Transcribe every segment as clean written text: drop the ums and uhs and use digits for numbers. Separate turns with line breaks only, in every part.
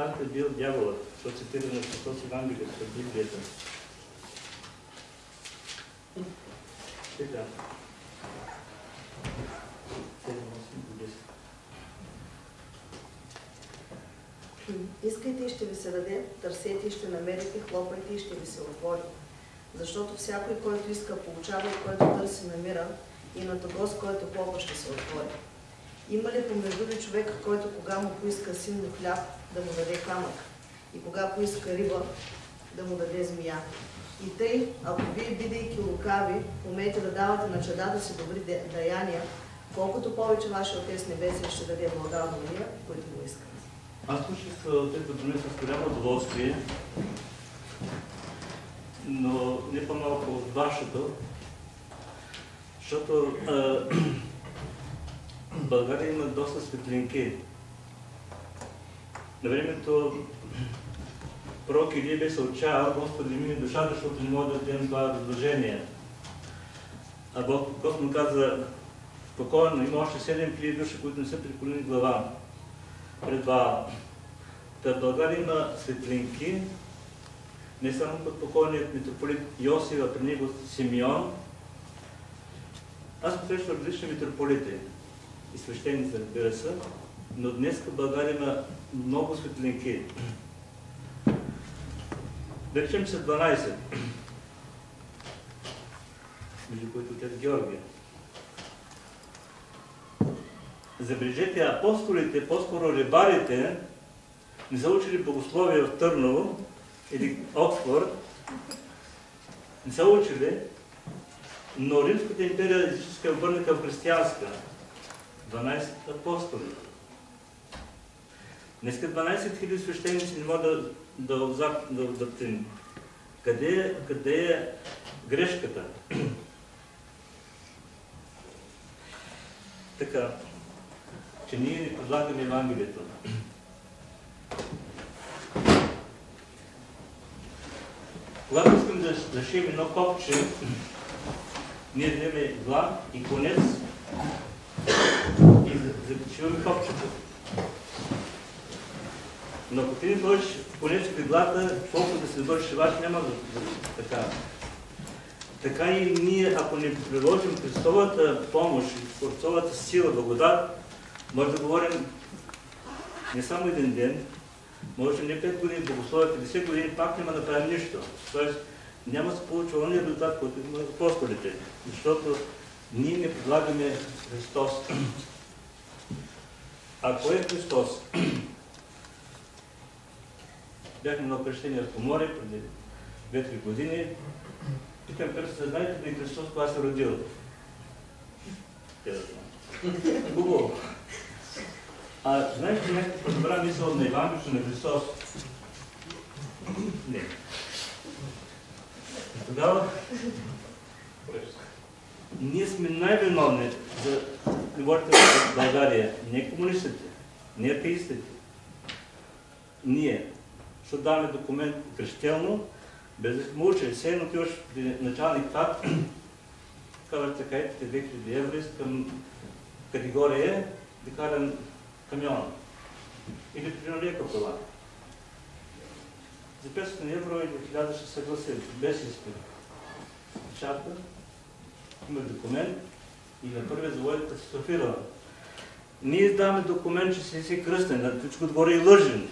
резултатът е бил дяволът, защото цитира на Христос Евангелието в Библията. Така. 7, 8 до 10.
Искайте и ще ви се даде, търсете и ще намерите, хлопайте и ще ви се отвори. Защото всякой, който иска, получава и който търси, намира, и на того, с който хлопа, ще се отвори. Има ли помежду ви човек, който кога му поиска син хляб, да му даде камък, и кога поиска риба, да му даде змия? И тъй, ако вие, бидейки лукави, умеете да давате на чадата си добри даяния, колкото повече вашия Отец Небесен ще даде блага на уния, които му искат.
Аз слушах тези думи с голямо удоволствие, но не по-малко от вашето, защото в България има доста светлинки. На времето пророк Илия бе се отчаял: Господи, мини душата, защото не мога да дадем това задължение. А Господ му каза: спокойно, има още 7000 души, които не са преклонили глава пред това. В България има светлинки, не само под покойният митрополит Йосиф, а при него Симеон. Аз посрещам различни митрополити и свещеници, разбира се, но днес в България има много светлинки. Да речем са 12, между които отец Георгия. Забележете, апостолите, по-скоро рибарите, не са учили богословие в Търново или Оксфорд, не са учили, но Римската империя езическа е обърна към християнска. 12 апостоли. Днеска 12 000 свещеници не могат да птим. Къде е грешката? Така, че ние не предлагаме Евангелието. Когато искам да зашием едно копче, ние вземем игла и конец и зашиваме копчето. Но ако ти не сложиш конец в иглата, колко да се добър шиваш, няма така. Така и ние, ако не приложим Христовата помощ, Христовата сила, благодат, може да говорим не само един ден, може не 5 години богословие, 50 години, пак няма да правим нищо. Тоест няма да се получи ония резултат, който има апостолите, защото ние не предлагаме Христос. А кой е Христос? Бяхме на кръщение в Поморие преди 2-3 години. Питам персите, знаете ли Христос кога се родил? Те да знам. Хубаво. Знаете ли някаква добра мисъл на Евангелието на Христос? Не. Тогава ние сме най-виновни за говорите в България. Не комунистите, не атеистите. Ние, защото даваме документ кръщелно, без да сме учили. Все отиваш началник ТАТ, казваш така, ето 2000 евро, искам категория да карам камиона. Или примерно леко това. За 500 евро или 1000 ще съгласи, без изпит. Печатка, има документ и на първия завод катастрофирала. Ние издаваме документ, че си кръстен, на всичко отгоре и лъжен.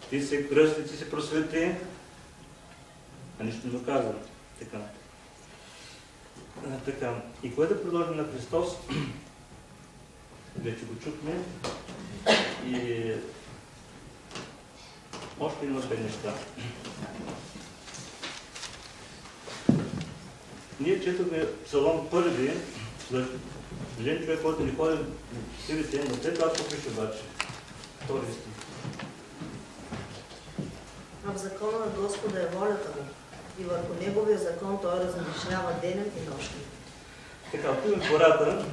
Ти се кръсти, ти се просвети, а нищо не доказва. Така. И кое да предложим на Христос? Вече го чухме. И още има две неща. Ние четохме Псалом 1, за жен човек, който не ходи в силите, но след това пише обаче. Втори стих.
А в закона на Господа е волята му, и върху неговия закон той размишлява денем и нощем.
Така, отиваме в гората,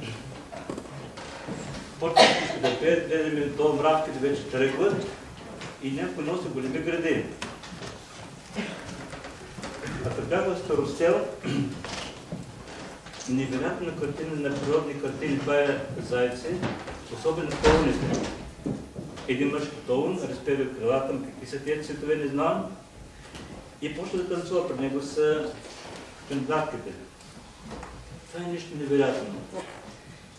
почваме да пеят, гледаме до мравките вече тръгват и някой носи големи гради. А така в Старостел, невероятна картина на природни картини, това е зайци, особено пълните. един мъжки тон, разпева крилата му, какви са тези цветове, не знам. И почва да танцува, при него са кандатките. Това е нещо невероятно.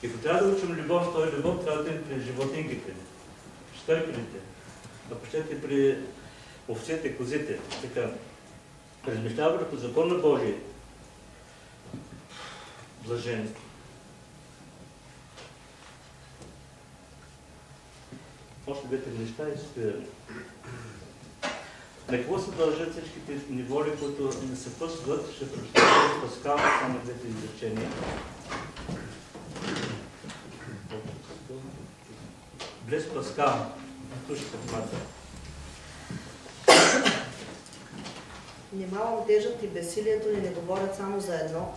И ако трябва да учим любов, този любов трябва да е при животинките, щъркалите, ако щете при овцете, козите. Така, размишлява върху закон на Божие. Блаженство. Още двете неща и спираме. На какво се дължат всичките неволи, които не се пъсват, ще прочитам Паскал, само двете изречения. Блез Паскал, слушайте внимателно.
Внимавам тежът и безсилието ни не говорят само за едно,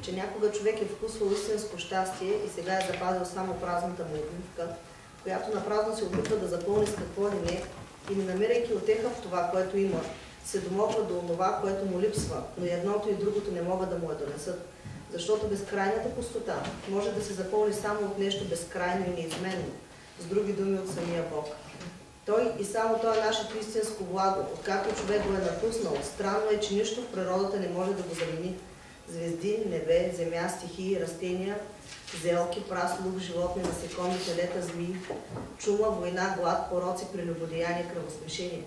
че някога човек е вкусвал истинско щастие и сега е запазил само празната му обвивка, която напразно се опитва да запълни с какво ли не и не намирайки утеха в това, което има, се домогва до това, което му липсва, но и едното и другото не могат да му я донесат, защото безкрайната пустота може да се запълни само от нещо безкрайно и неизменно, с други думи от самия Бог. Той и само Той е нашето истинско благо, откакто човек го е напуснал. Странно е, че нищо в природата не може да го замени. Звезди, небе, земя, стихии, растения, зелки, прас, лук, животни, насекоми, телета, змии, чума, война, глад, пороци, прелюбодеяние, кръвосмешение.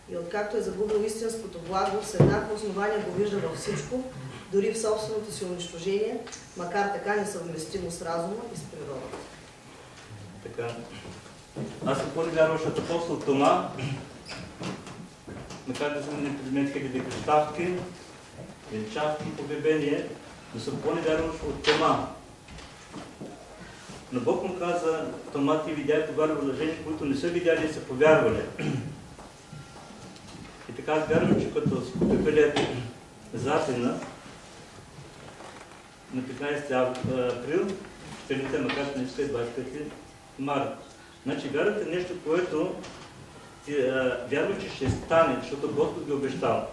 И откакто е загубил истинското благо, с еднакво основание го вижда във всичко, дори в собственото си унищожение, макар така несъвместимо с разума и с природата.
Така. Аз съм по-невярващ от апостол Тома, макар да съм не предмет хиляди кръщавки, венчавки, погребение, но съм по-невярващ от Тома. Но Бог му каза, Тома, ти видя това възражение, които не са видяли и са повярвали. И така аз вярвам, че като си купи билет за Атина на 15 април, ще лете, макар че не ще 25 март. Значи вярвате нещо, което вярва, че ще стане, защото Господ ги обещал.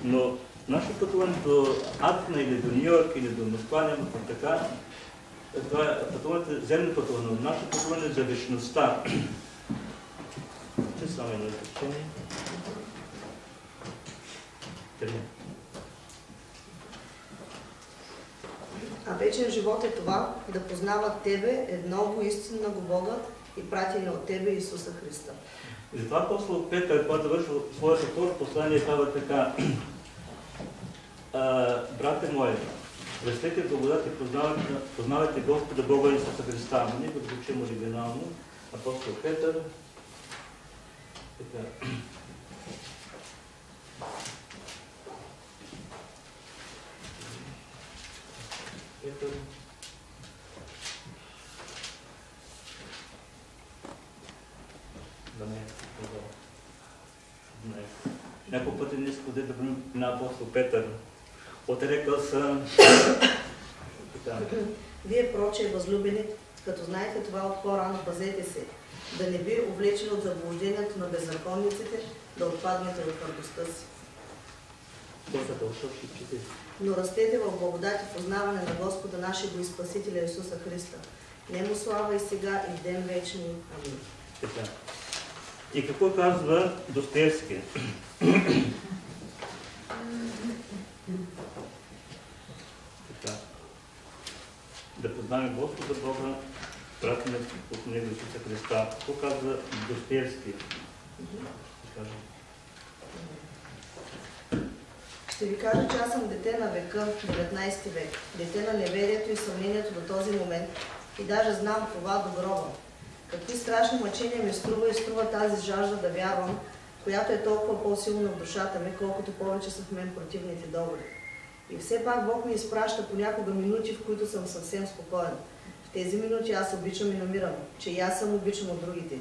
Но нашето пътуване до Атина или до Нью-Йорк или до Москва няма така. Това е пътуването, земно пътуване, но нашето пътуване за вечността. Че само едно изречение.
А вечен живот е това, да познават Тебе, едного истинного Бога и пратене от Тебе Исуса Христа.
И затова апостол Петър, когато завършва своето второ послание, казва така: брате мои, растете в благодат и познавайте Господа Бога Исуса Христа. Но ние го звучим оригинално. Апостол Петър. Така. Петър. Няколко пъти не споде да бъдем на апостол Петър. Отрекал съм.
Вие, проче, възлюбени, като знаете това от по-рано, пазете се, да не би увлечени от заблуждението на беззаконниците, да отпаднете в твърдостта си. Но растете в благодат и познаване на Господа нашего и Спасителя Исуса Христа. Нему слава и сега, и в ден вечни. Амин.
Така. И какво казва Достоевски? Така. Да познаваме Господа Бога, пратене от Него Исуса Христа. Какво казва Достоевски?
Ще ви кажа, че аз съм дете на века, 19 век, дете на неверието и съмнението до този момент и даже знам това до гроба. Какви страшни мъчения ми струва и струва тази жажда да вярвам, която е толкова по-силна в душата ми, колкото повече са в мен противните доводи. И все пак Бог ми изпраща понякога минути, в които съм съвсем спокоен. В тези минути аз обичам и намирам, че и аз съм обичам от другите.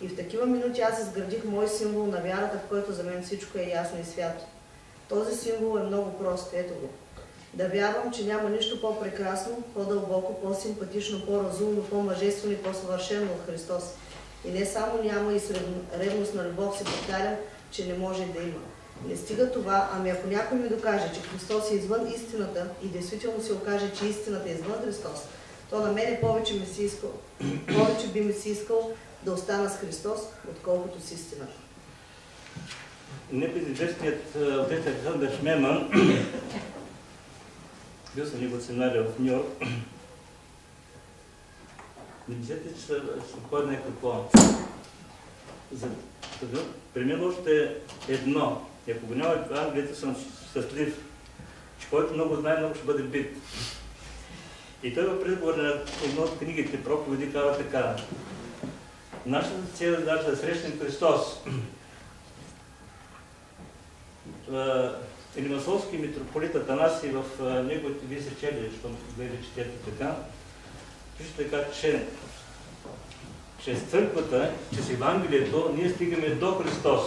И в такива минути аз изградих мой символ на вярата, в който за мен всичко е ясно и свято. Този символ е много прост, ето го. Да вярвам, че няма нищо по-прекрасно, по-дълбоко, по-симпатично, по-разумно, по-мъжествено и по-съвършено от Христос. И не само няма и с ревност на любов се повтарям, че не може да има. Не стига това, ами ако някой ми докаже, че Христос е извън истината и действително се окаже, че истината е извън Христос, то на мене повече би ми се искал да остана с Христос, отколкото с истината.
Небезизвестният отец Александър Шмеман, бил съм него семинария в Нью Йорк. Не мислете, че спокойно е какво. При мен още едно. И ако го няма в Англията, съм щастлив, че който много знае, много ще бъде бит. И той в предговор на една от книгите проповеди казва така: нашата цел е да срещнем Христос. Елимасолски митрополит Атанасий в неговите, вие се чели, защото гледа четете така, пише така, че чрез църквата, чрез Евангелието, ние стигаме до Христос.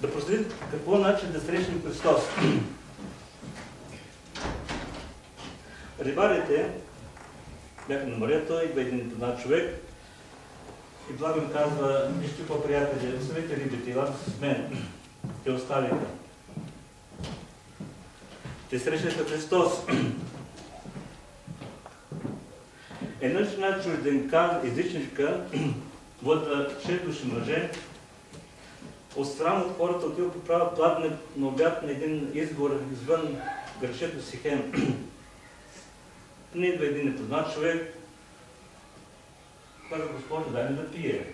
Да проследим какво начин да срещнем Христос. Рибарите бяха на морето, идва един познат човек и Благо им казва: вижте по-приятели, оставете рибите, елате с мен. Те оставиха. Те срещнаха Христос. Една жена чужденка, езичничка, вода 6 души мъже, отстрани от хората отива поправят пладне на обяд на един извор извън грашето Сихем. Не идва един непознат човек, казва: Госпожо, дай ми да пие.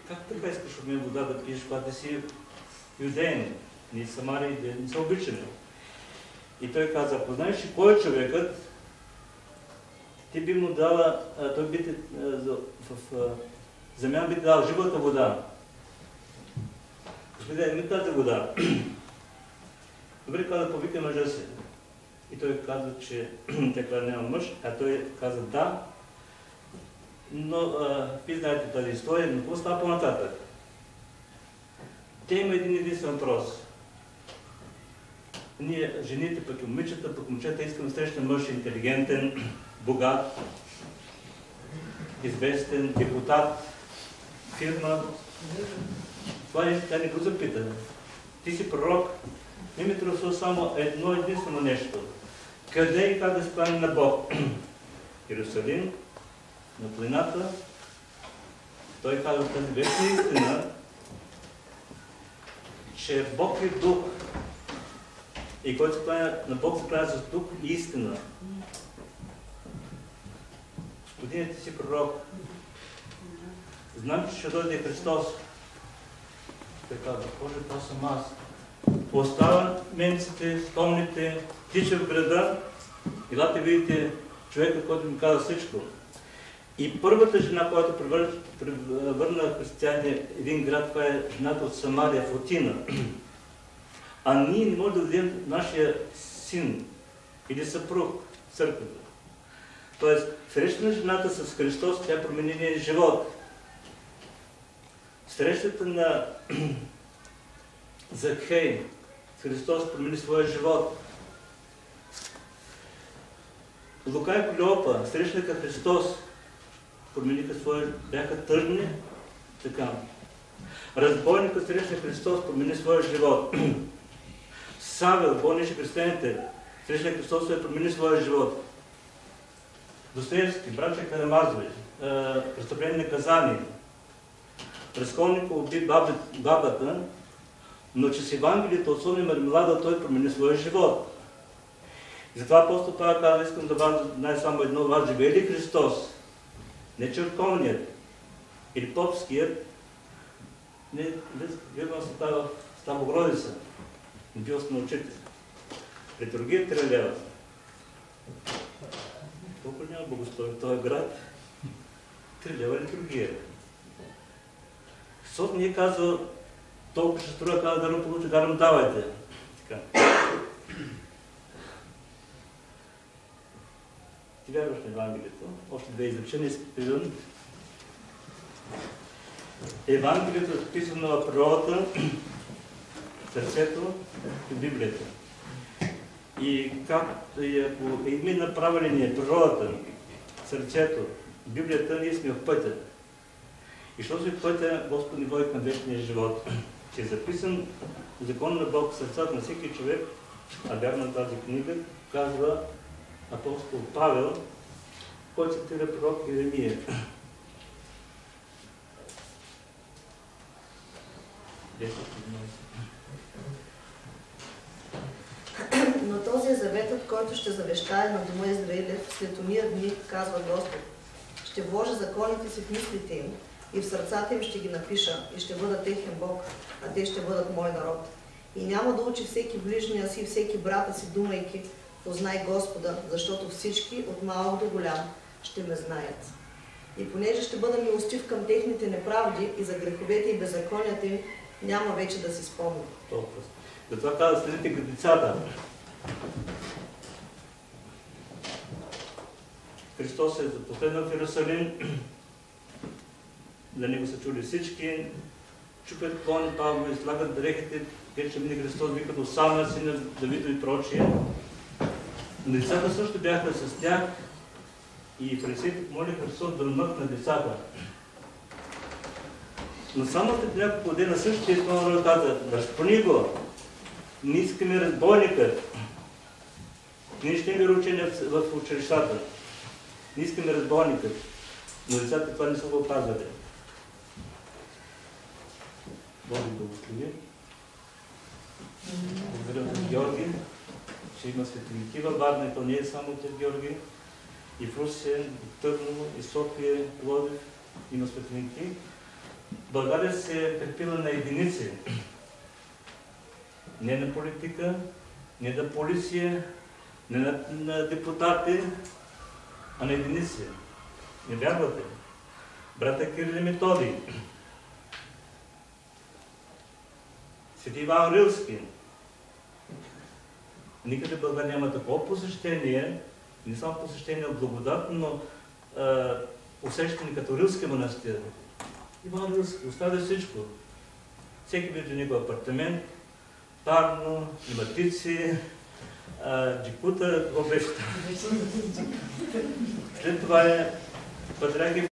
Как така искаш от мен вода да пиеш, когато си юдеен? Ние Самари не са обичаме. И той каза: ако знаеш кой е човекът, ти би му дала, той би те, в земя би ти дал живата вода. Господи, ми тази вода. Добре, каза, повика мъжа си. И той каза, че тя каза: няма мъж, а той каза: да. Но вие знаете тази история, но какво става по-нататък? Те има един единствен въпрос. Ние, жените, пък и момичета, пък момчета, искаме да срещнем мъж интелигентен, богат, известен, депутат, фирма. Това е, тя не го запита. Ти си пророк. Не ми интересува само едно единствено нещо. Къде и как да се кланя на Бог? Иерусалим, на планината. Той казва тази вечна истина, че Бог е дух. И който се кланя на Бог, се кланя с дух и истина. Господине, ти си пророк. Знам, че ще дойде Христос. Той казва: Боже, това съм аз. Остава менците, стомните, тича в града и лате видите човека, който ми каза всичко. И първата жена, която превърна християни един град, това е жената от Самария, Фотина. А ние не можем да дадем нашия син или съпруг в църквата. Тоест, среща на жената с Христос, тя промени нейния живот. Срещата на Закхей с Христос промени своя живот. Лука и Клеопа срещнаха Христос, промениха своя, бяха тъжни, така. Разбойника срещна Христос, промени своя живот. Савел, гонеше християните, срещна Христос, промени своя живот. Достоевски, братя Карамазови, престъпление наказание. Разколника уби бабата, но че с Евангелието от сон и мармелада той промени своя живот. И затова апостол Павел казва: искам да вас знае само едно: вас живее ли Христос? Не църковният или попският, не вървам в Старобогородица. Не бил се научите. Литургия 3 лева. Толкова няма богословие в този град. 3 лева литургия. Христос ни е казал: толкова ще струва, каза: даром получи, даром давайте. Така. Ти вярваш на Евангелието? Още 2 изречения изпитвам. Евангелието е записано в природата, сърцето и Библията. И ако има правиление природата, сърцето, Библията, ние сме в пътя. И що сме в пътя, Господ ни води към вечния живот. Че е записан закон на Бог в сърцата на всеки човек, а вярно тази книга, казва апостол Павел, кой цитира пророк Иеремия.
Но този е заветът, който ще завещая на дома Израилев след ония дни, казва Господ. Ще вложа законите си в мислите им и в сърцата им ще ги напиша и ще бъда техен Бог, а те ще бъдат мой народ. И няма да учи всеки ближния си, всеки брата си, думайки, познай Господа, защото всички, от малък до голям, ще ме знаят. И понеже ще бъда милостив към техните неправди и за греховете и беззаконията им, няма вече да си спомня.
Толкова. Затова каза, следите децата. Христос е последнал в Иерусалим, за него са чули всички, чупят клони павове, слагат дрехите, където ще мине Христос, викат Осана, сина Давидо и прочие. Но децата също бяха с тях и фарисеите молиха Христос да вмъкне децата. Но само след няколко дена същия народ каза, разпъни го, не искаме разбойника, ние ще имаме учения в училищата, не искаме разбойника, но децата това не са го казали. Бог ви благослови. Благодаря от Георги, че има светлинки във Варна, и то не е само от Георги. И в Русе, и в Търново, и София, и Лодив има светлинки. България се е препила на единици. Не на политика, не на полиция, не на депутати, а на единици. Не вярвате? Брата Кирил и Методий, Свети Иван Рилски. Никъде в България няма такова посещение, не само посещение от благодат, но усещане като Рилски монастир. Иван Рилски оставя всичко. Всеки вижда негов апартамент, парно, климатици, джикута, какво беше там. След това е Патриарх